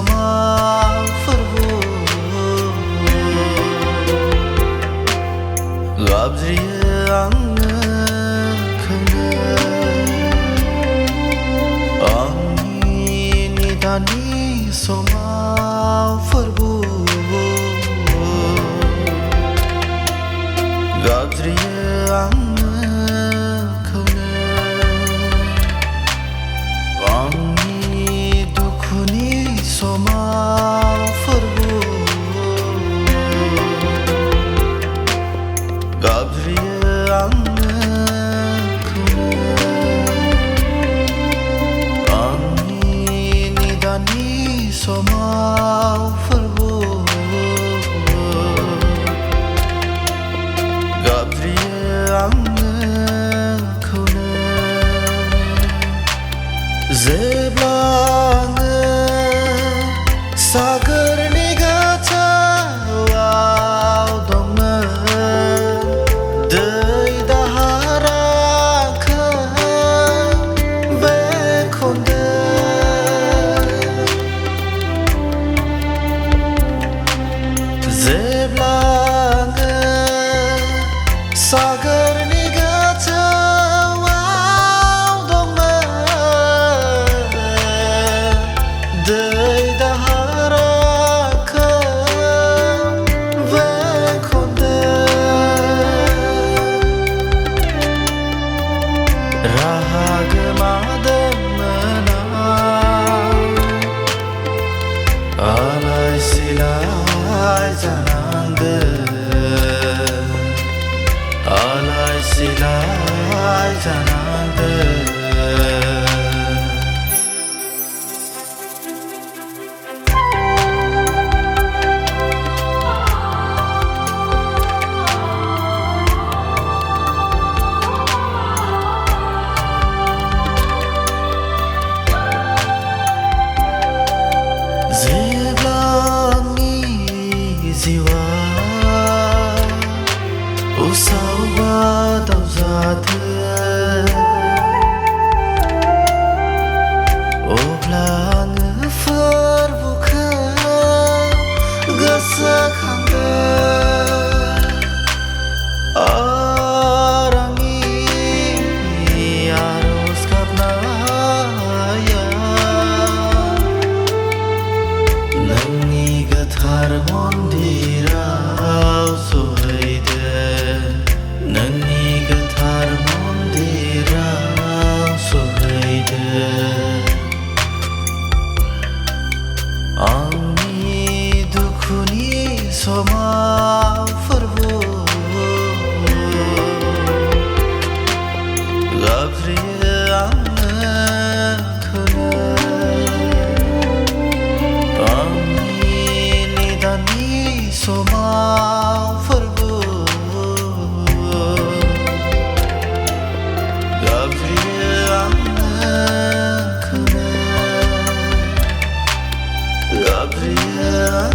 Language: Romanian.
somar fervor Gabriel anne kene Ani nidani somar fervor Gabriel anne kene Ani dukhuni somar fervor Gabriel anne kene Ani nidani somar fervor Gabriel anne kene Zeblange sagar nigata wow dome dei dahara kha bekhonde Zeblange sagar nigata wow dome dei dahara kha bekhonde rahag madamna alai silai janande alai silai janande Jiwa usau ba dau zathe oblang fer bukha gasa khande arangi aros kapna ya nangi gathar mondirau sohaide nangi gathar mondirau sohaide ani dukhuni somar fervor Gabriel anne kene somar fervor Gabriel anne kene Gabriel